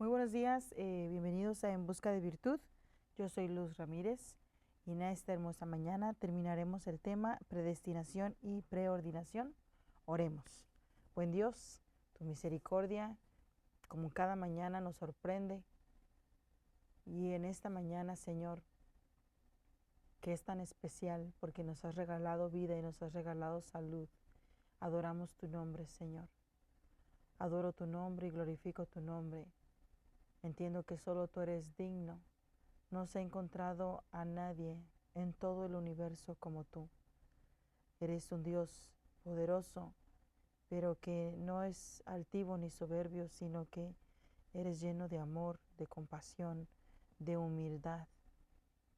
Muy buenos días, bienvenidos a En Busca de Virtud. Yo soy Luz Ramírez y en esta hermosa mañana terminaremos el tema predestinación y preordinación. Oremos. Buen Dios, tu misericordia, como cada mañana nos sorprende, y en esta mañana, Señor, que es tan especial porque nos has regalado vida y nos has regalado salud, adoramos tu nombre, Señor. Adoro tu nombre y glorifico tu nombre. Entiendo que solo tú eres digno. No se ha encontrado a nadie en todo el universo como tú. Eres un Dios poderoso, pero que no es altivo ni soberbio, sino que eres lleno de amor, de compasión, de humildad.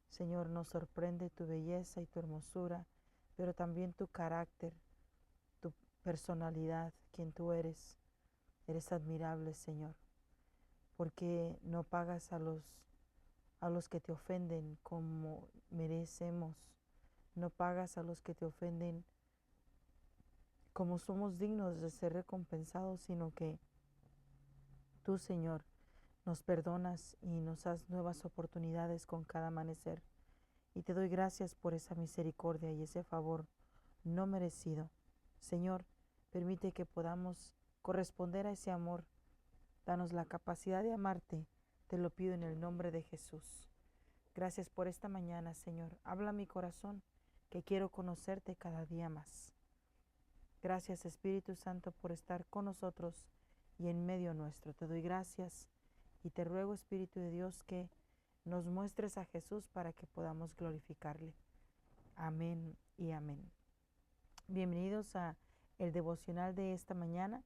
Señor, nos sorprende tu belleza y tu hermosura, pero también tu carácter, tu personalidad, quien tú eres. Eres admirable, Señor, porque no pagas a los que te ofenden como merecemos. No pagas a los que te ofenden como somos dignos de ser recompensados, sino que tú, Señor, nos perdonas y nos das nuevas oportunidades con cada amanecer. Y te doy gracias por esa misericordia y ese favor no merecido. Señor, permite que podamos corresponder a ese amor. Danos la capacidad de amarte. Te lo pido en el nombre de Jesús. Gracias por esta mañana, Señor. Habla mi corazón, que quiero conocerte cada día más. Gracias, Espíritu Santo, por estar con nosotros y en medio nuestro. Te doy gracias y te ruego, Espíritu de Dios, que nos muestres a Jesús para que podamos glorificarle. Amén y amén. Bienvenidos a el devocional de esta mañana.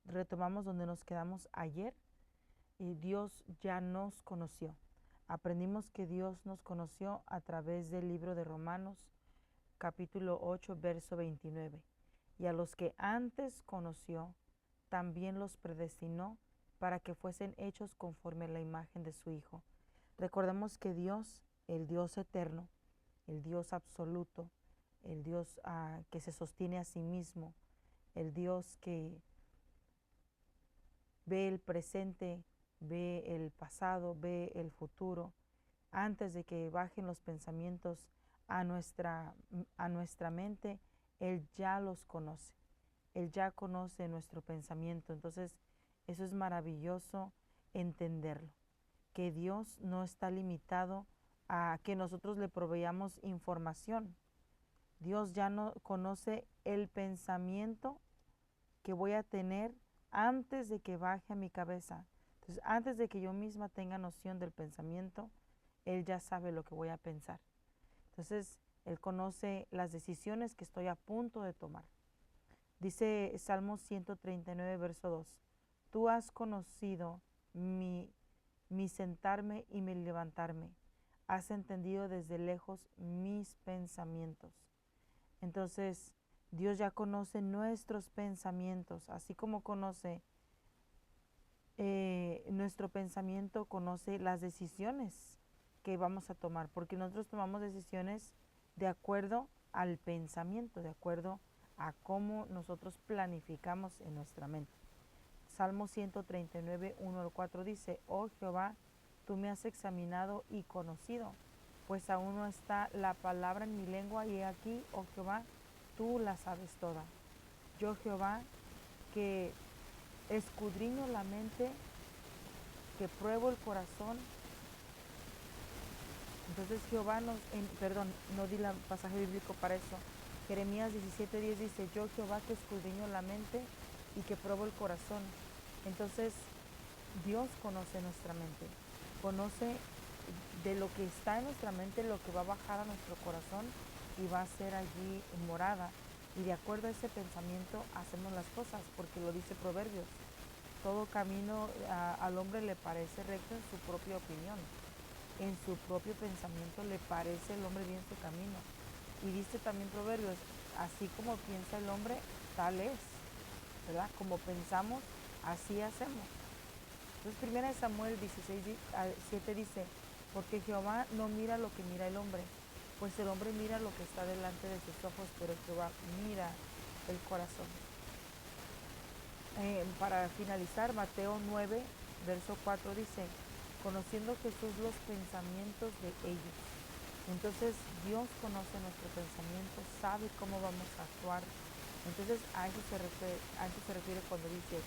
Retomamos donde nos quedamos ayer. Dios ya nos conoció. Aprendimos que Dios nos conoció a través del libro de Romanos, capítulo 8, verso 29. Y a los que antes conoció, también los predestinó para que fuesen hechos conforme a la imagen de su Hijo. Recordemos que Dios, el Dios eterno, el Dios absoluto, el Dios que se sostiene a sí mismo, el Dios que ve el presente, ve el pasado, ve el futuro, antes de que bajen los pensamientos a nuestra mente, Él ya los conoce. Él ya conoce nuestro pensamiento. Entonces, eso es maravilloso entenderlo, que Dios no está limitado a que nosotros le proveamos información. Dios ya no conoce el pensamiento que voy a tener antes de que baje a mi cabeza. Entonces, antes de que yo misma tenga noción del pensamiento, Él ya sabe lo que voy a pensar. Entonces, Él conoce las decisiones que estoy a punto de tomar. Dice Salmo 139, verso 2. Tú has conocido mi sentarme y mi levantarme. Has entendido desde lejos mis pensamientos. Entonces, Dios ya conoce nuestros pensamientos, así como conoce nuestro pensamiento, conoce las decisiones que vamos a tomar, porque nosotros tomamos decisiones de acuerdo al pensamiento, de acuerdo a cómo nosotros planificamos en nuestra mente. Salmo 139, 1 al 4 dice, oh Jehová, tú me has examinado y conocido, pues aún no está la palabra en mi lengua, y he aquí, oh Jehová, tú la sabes toda. Yo, Jehová, que escudriño la mente, que pruebo el corazón. Entonces Jehová no di el pasaje bíblico para eso. Jeremías 17:10 dice, yo Jehová que escudriño la mente y que pruebo el corazón. Entonces Dios conoce nuestra mente, conoce de lo que está en nuestra mente, lo que va a bajar a nuestro corazón y va a ser allí morada. Y de acuerdo a ese pensamiento hacemos las cosas, porque lo dice Proverbios. Todo camino al hombre le parece recto en su propia opinión. En su propio pensamiento le parece el hombre bien su camino. Y dice también Proverbios, así como piensa el hombre, tal es, ¿verdad? Como pensamos, así hacemos. Entonces, 1 Samuel 16:7 dice, porque Jehová no mira lo que mira el hombre, pues el hombre mira lo que está delante de sus ojos, pero Jehová mira el corazón. Para finalizar, Mateo 9, verso 4 dice, conociendo Jesús los pensamientos de ellos. Entonces Dios conoce nuestro pensamiento, sabe cómo vamos a actuar. Entonces a eso se refiere cuando dice,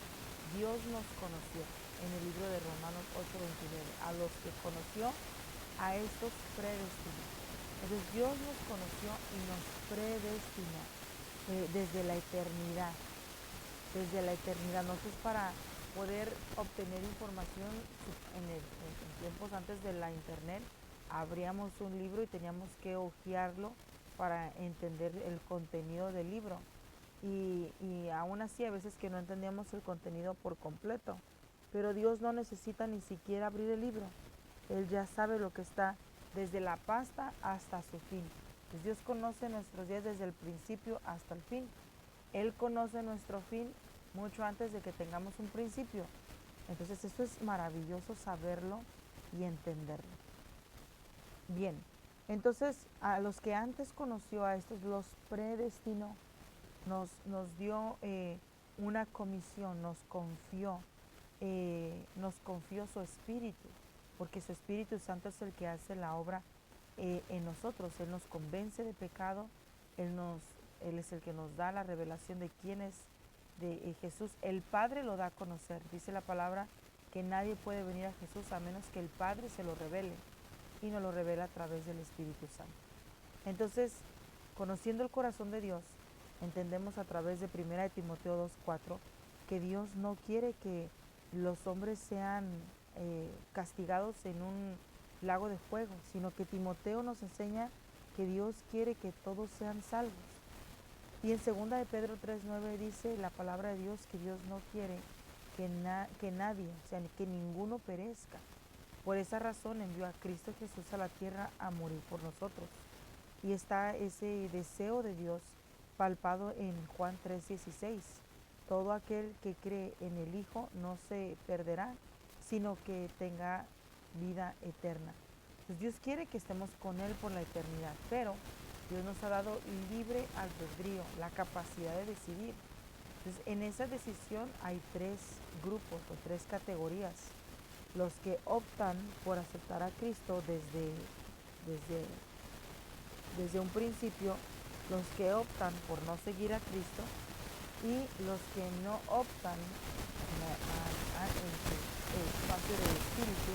Dios nos conoció, en el libro de Romanos 8:29. A los que conoció, a estos predestinó. Entonces Dios nos conoció y nos predestinó desde la eternidad. Desde la eternidad. Nosotros para poder obtener información en tiempos antes de la internet, abríamos un libro y teníamos que hojearlo para entender el contenido del libro. Y aún así a veces que no entendíamos el contenido por completo. Pero Dios no necesita ni siquiera abrir el libro. Él ya sabe lo que está desde la pasta hasta su fin. Pues Dios conoce nuestros días desde el principio hasta el fin. Él conoce nuestro fin mucho antes de que tengamos un principio. Entonces eso es maravilloso saberlo y entenderlo. Bien, entonces a los que antes conoció, a estos los predestinó, nos dio una comisión, nos confió su Espíritu, porque su Espíritu Santo es el que hace la obra en nosotros. Él nos convence de pecado, Él es el que nos da la revelación de quién es de Jesús. El Padre lo da a conocer. Dice la palabra que nadie puede venir a Jesús a menos que el Padre se lo revele, y nos lo revela a través del Espíritu Santo. Entonces, conociendo el corazón de Dios, entendemos a través de 1 Timoteo 2:4 que Dios no quiere que los hombres sean castigados en un lago de fuego, sino que Timoteo nos enseña que Dios quiere que todos sean salvos. Y en 2 de Pedro 3:9 dice la palabra de Dios que Dios no quiere que nadie, o sea, que ninguno perezca. Por esa razón envió a Cristo Jesús a la tierra a morir por nosotros. Y está ese deseo de Dios palpado en Juan 3:16. Todo aquel que cree en el Hijo no se perderá, sino que tenga vida eterna. Pues Dios quiere que estemos con Él por la eternidad, pero Dios nos ha dado libre albedrío, la capacidad de decidir. Entonces, en esa decisión hay 3 grupos o 3 categorías. Los que optan por aceptar a Cristo desde un principio, los que optan por no seguir a Cristo y los que no optan en su espacio del Espíritu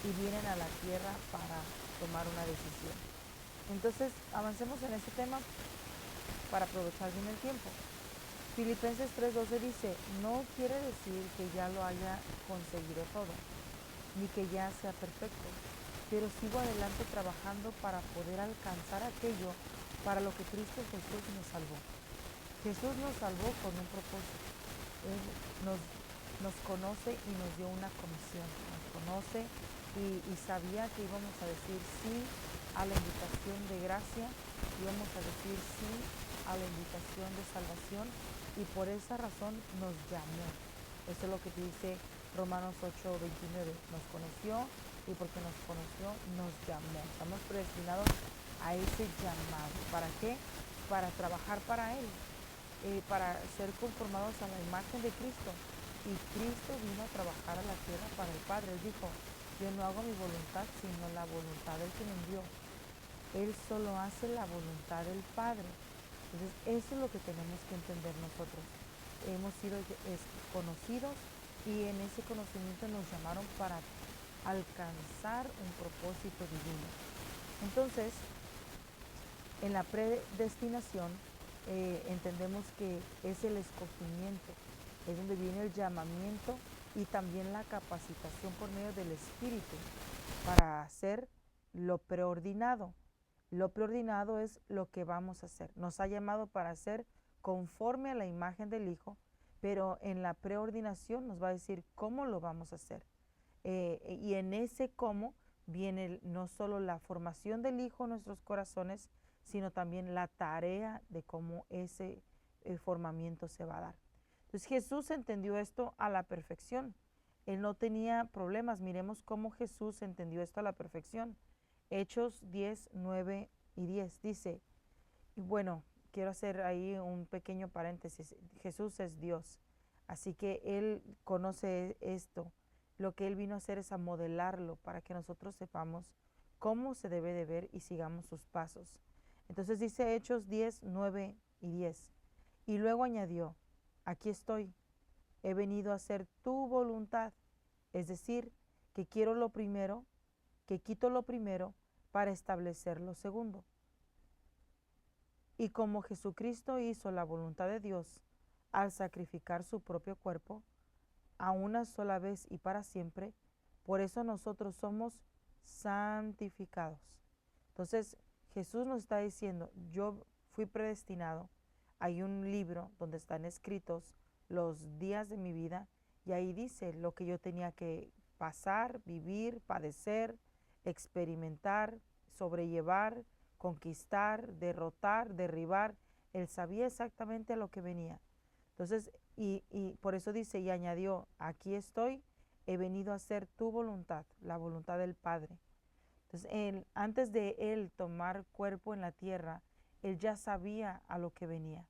y vienen a la tierra para tomar una decisión. Entonces, avancemos en este tema para aprovechar bien el tiempo. Filipenses 3:12 dice, no quiere decir que ya lo haya conseguido todo, ni que ya sea perfecto, pero sigo adelante trabajando para poder alcanzar aquello para lo que Cristo Jesús nos salvó. Jesús nos salvó con un propósito. Él nos conoce y nos dio una comisión. Nos conoce y sabía que íbamos a decir sí a la invitación de gracia, íbamos a decir sí a la invitación de salvación, y por esa razón nos llamó. Eso es lo que dice Romanos 8:29. Nos conoció, y porque nos conoció, nos llamó. Estamos predestinados a ese llamado. ¿Para qué? Para trabajar para Él, para ser conformados a la imagen de Cristo. Y Cristo vino a trabajar a la tierra para el Padre. Él dijo, yo no hago mi voluntad, sino la voluntad del que me envió. Él solo hace la voluntad del Padre. Entonces, eso es lo que tenemos que entender nosotros. Hemos sido conocidos, y en ese conocimiento nos llamaron para alcanzar un propósito divino. Entonces, en la predestinación entendemos que es el escogimiento, es donde viene el llamamiento y también la capacitación por medio del Espíritu para hacer lo preordinado. Lo preordinado es lo que vamos a hacer. Nos ha llamado para hacer conforme a la imagen del Hijo, pero en la preordinación nos va a decir cómo lo vamos a hacer. Y en ese cómo viene no solo la formación del Hijo en nuestros corazones, sino también la tarea de cómo ese formamiento se va a dar. Entonces Jesús entendió esto a la perfección. Él no tenía problemas. Miremos cómo Jesús entendió esto a la perfección. Hechos 10:9 y 10 dice, y bueno, quiero hacer ahí un pequeño paréntesis. Jesús es Dios, así que Él conoce esto. lo que Él vino a hacer es a modelarlo para que nosotros sepamos cómo se debe de ver y sigamos sus pasos. Entonces dice Hechos 10, 9 y 10. Y luego añadió, aquí estoy, he venido a hacer tu voluntad, es decir, que quiero lo primero, que quito lo primero para establecer lo segundo. Y como Jesucristo hizo la voluntad de Dios al sacrificar su propio cuerpo, a una sola vez y para siempre, por eso nosotros somos santificados. Entonces, Jesús nos está diciendo, yo fui predestinado. Hay un libro donde están escritos los días de mi vida y ahí dice lo que yo tenía que pasar, vivir, padecer, experimentar, sobrellevar, conquistar, derrotar, derribar. Él sabía exactamente a lo que venía. Entonces, y por eso dice, y añadió, aquí estoy, he venido a hacer tu voluntad, la voluntad del Padre. Entonces, antes de él tomar cuerpo en la tierra, él ya sabía a lo que venía.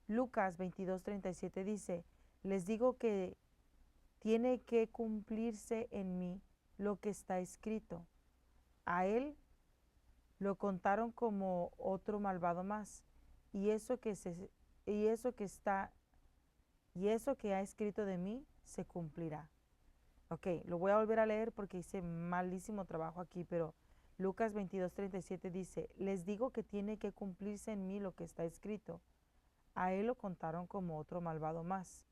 Lucas 22:37 dice, les digo que tiene que cumplirse en mí lo que está escrito. A él lo contaron como otro malvado más, y eso que está y eso que ha escrito de mí se cumplirá. Ok, lo voy a volver a leer porque hice malísimo trabajo aquí, pero Lucas 22:37 dice, les digo que tiene que cumplirse en mí lo que está escrito. A él lo contaron como otro malvado más,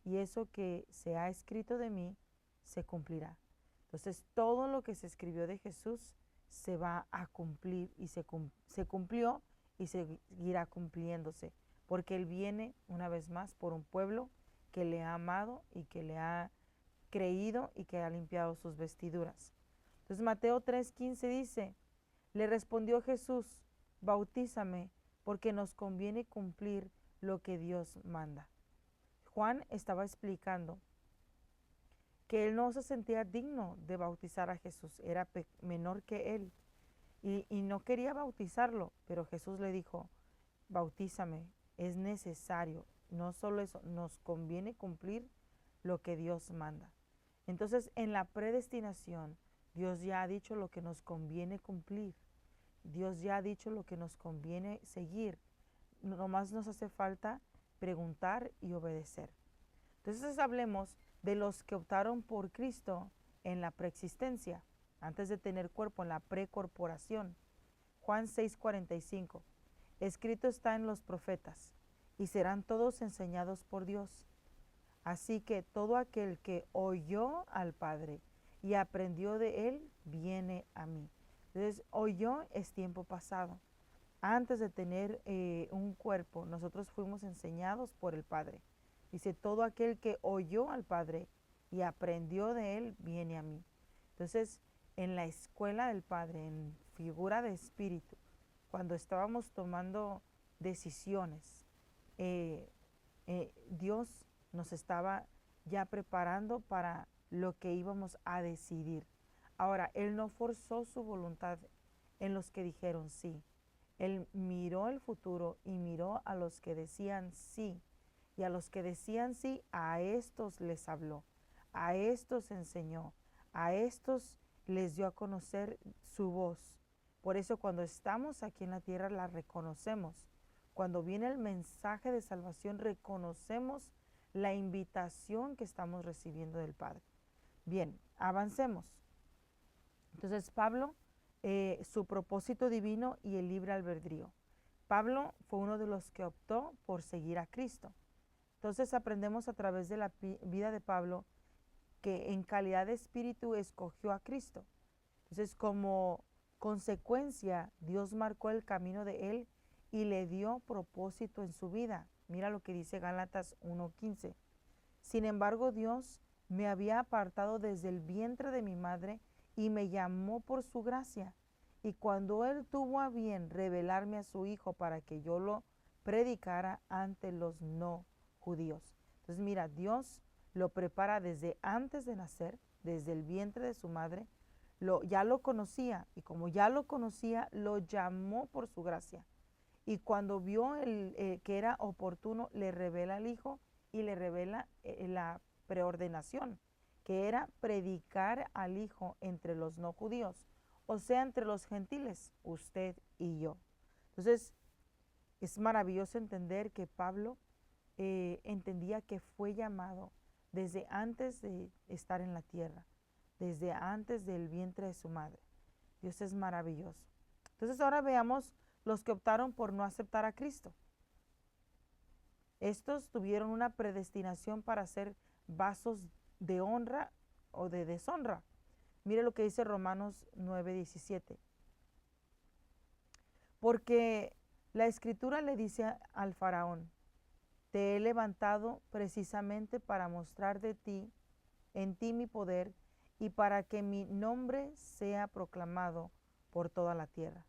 y eso que se ha escrito de mí se cumplirá. Entonces, todo lo que se escribió de Jesús se va a cumplir y se cumplió y seguirá cumpliéndose, porque Él viene una vez más por un pueblo que le ha amado y que le ha creído y que ha limpiado sus vestiduras. Entonces Mateo 3:15 dice, le respondió Jesús, bautízame porque nos conviene cumplir lo que Dios manda. Juan estaba explicando que él no se sentía digno de bautizar a Jesús, era menor que él y no quería bautizarlo, pero Jesús le dijo, bautízame, es necesario, no solo eso, nos conviene cumplir lo que Dios manda. Entonces, en la predestinación, Dios ya ha dicho lo que nos conviene cumplir. Dios ya ha dicho lo que nos conviene seguir. Nomás nos hace falta preguntar y obedecer. Entonces, hablemos de los que optaron por Cristo en la preexistencia, antes de tener cuerpo, en la precorporación. Juan 6:45. Escrito está en los profetas, y serán todos enseñados por Dios. Así que todo aquel que oyó al Padre y aprendió de él, viene a mí. Entonces, oyó es tiempo pasado. Antes de tener un cuerpo, nosotros fuimos enseñados por el Padre. Dice, todo aquel que oyó al Padre y aprendió de él, viene a mí. Entonces, en la escuela del Padre, en figura de espíritu, cuando estábamos tomando decisiones, Dios nos estaba ya preparando para lo que íbamos a decidir. Ahora, Él no forzó su voluntad en los que dijeron sí. Él miró el futuro y miró a los que decían sí. Y a los que decían sí, a estos les habló, a estos enseñó, a estos les dio a conocer su voz. Por eso cuando estamos aquí en la tierra la reconocemos. Cuando viene el mensaje de salvación, reconocemos la invitación que estamos recibiendo del Padre. Bien, avancemos. Entonces, Pablo, su propósito divino y el libre albedrío. Pablo fue uno de los que optó por seguir a Cristo. Entonces, aprendemos a través de la vida de Pablo que en calidad de espíritu escogió a Cristo. Entonces, como consecuencia, Dios marcó el camino de él y le dio propósito en su vida. Mira lo que dice Gálatas 1:15. Sin embargo, Dios me había apartado desde el vientre de mi madre y me llamó por su gracia. Y cuando Él tuvo a bien revelarme a su Hijo para que yo lo predicara ante los no judíos. Entonces, mira, Dios lo prepara desde antes de nacer, desde el vientre de su madre. Ya lo conocía y como ya lo conocía, lo llamó por su gracia. Y cuando vio que era oportuno, le revela al Hijo y le revela la preordenación, que era predicar al Hijo entre los no judíos, o sea, entre los gentiles, usted y yo. Entonces, es maravilloso entender que Pablo entendía que fue llamado desde antes de estar en la tierra, desde antes del vientre de su madre. Dios es maravilloso. Entonces ahora veamos los que optaron por no aceptar a Cristo. Estos tuvieron una predestinación para ser vasos de honra o de deshonra. Mire lo que dice Romanos 9:17. Porque la escritura le dice al faraón, te he levantado precisamente para mostrar en ti mi poder y para que mi nombre sea proclamado por toda la tierra.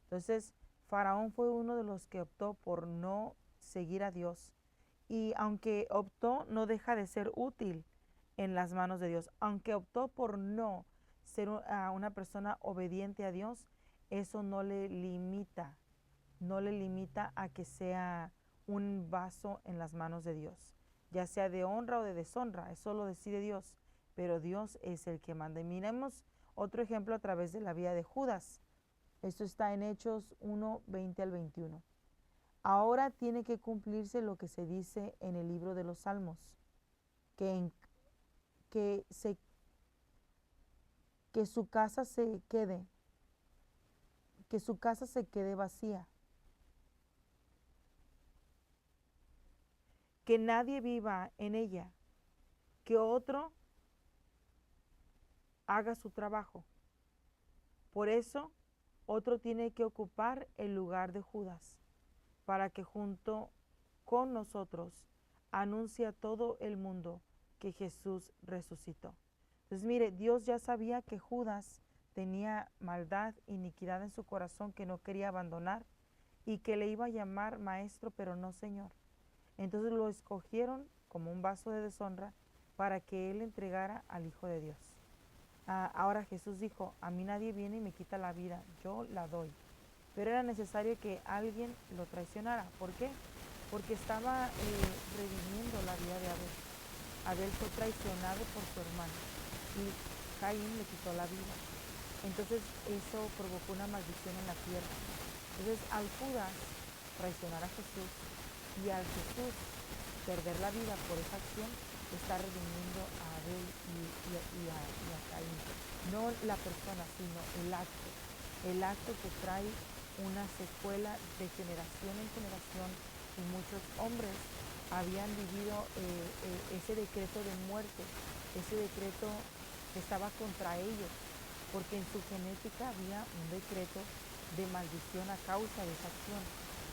Entonces, Faraón fue uno de los que optó por no seguir a Dios. Y aunque optó, no deja de ser útil en las manos de Dios. Aunque optó por no ser una persona obediente a Dios, eso no le limita a que sea un vaso en las manos de Dios, ya sea de honra o de deshonra, eso lo decide Dios, pero Dios es el que manda. Y miremos otro ejemplo a través de la vida de Judas. Esto está en Hechos 1:20 al 21. Ahora tiene que cumplirse lo que se dice en el libro de los Salmos, que, que, se, que su casa se quede, que su casa se quede vacía, que nadie viva en ella, que otro haga su trabajo. Por eso, otro tiene que ocupar el lugar de Judas, para que junto con nosotros anuncie a todo el mundo que Jesús resucitó. Entonces, mire, Dios ya sabía que Judas tenía maldad, iniquidad en su corazón que no quería abandonar y que le iba a llamar maestro, pero no Señor. Entonces lo escogieron como un vaso de deshonra para que él entregara al Hijo de Dios. Ahora Jesús dijo, a mí nadie viene y me quita la vida, yo la doy. Pero era necesario que alguien lo traicionara. ¿Por qué? Porque estaba redimiendo la vida de Abel. Abel fue traicionado por su hermano y Caín le quitó la vida. Entonces eso provocó una maldición en la tierra. Entonces al Judas traicionar a Jesús y al Jesús perder la vida por esa acción, está redimiendo a Abel y a Caín. No la persona, sino el acto que trae una secuela de generación en generación, y muchos hombres habían vivido ese decreto de muerte, ese decreto que estaba contra ellos, porque en su genética había un decreto de maldición a causa de esa acción.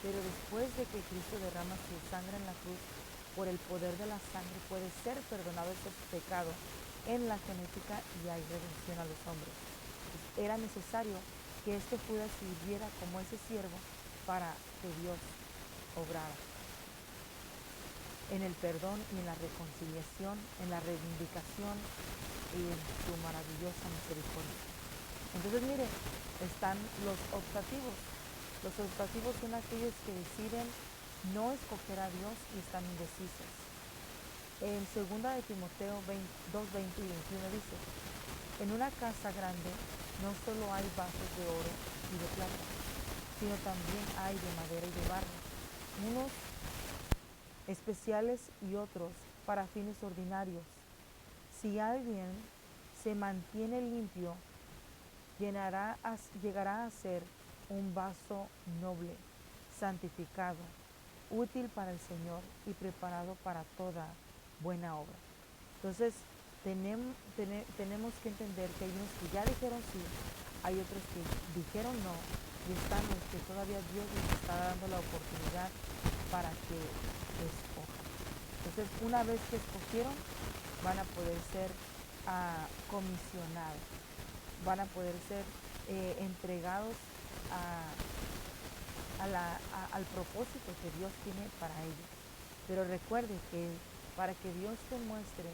Pero después de que Cristo derrama su sangre en la cruz, por el poder de la sangre puede ser perdonado ese pecado en la genética y hay redención a los hombres. Entonces, era necesario que este Judas sirviera como ese siervo para que Dios obrara en el perdón y en la reconciliación, en la reivindicación y en su maravillosa misericordia. Entonces, mire, están los optativos. Los optativos son aquellos que deciden no escoger a Dios y están indecisos. En 2 de Timoteo 2:20 y 21 dice, en una casa grande no solo hay vasos de oro y de plata, sino también hay de madera y de barro, unos especiales y otros para fines ordinarios. Si alguien se mantiene limpio, llegará a ser un vaso noble, santificado, útil para el Señor y preparado para toda buena obra. Entonces, tenemos que entender que hay unos que ya dijeron sí, hay otros que dijeron no, y están los que todavía Dios les está dando la oportunidad para que escojan. Entonces, una vez que escogieron, van a poder ser comisionados, van a poder ser entregados al propósito que Dios tiene para ellos. Pero recuerde que para que Dios te muestre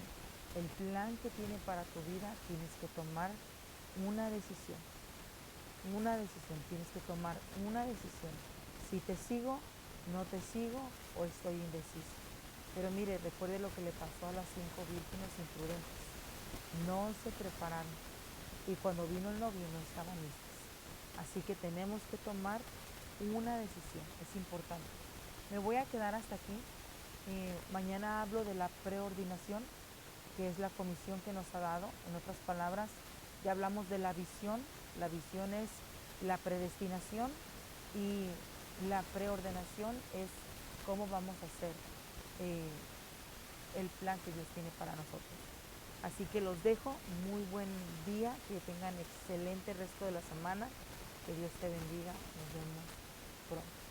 el plan que tiene para tu vida, tienes que tomar una decisión. Tienes que tomar una decisión. Si te sigo, no te sigo o estoy indeciso. Pero mire, recuerde lo que le pasó a las 5 vírgenes imprudentes. no se prepararon y cuando vino el novio no estaban listos. Así que tenemos que tomar una decisión, es importante. Me voy a quedar hasta aquí. Mañana hablo de la preordinación, que es la comisión que nos ha dado. En otras palabras, ya hablamos de la visión. La visión es la predestinación y la preordenación es cómo vamos a hacer eh, el plan que Dios tiene para nosotros. Así que los dejo, muy buen día, que tengan excelente resto de la semana, que Dios te bendiga, nos vemos pronto.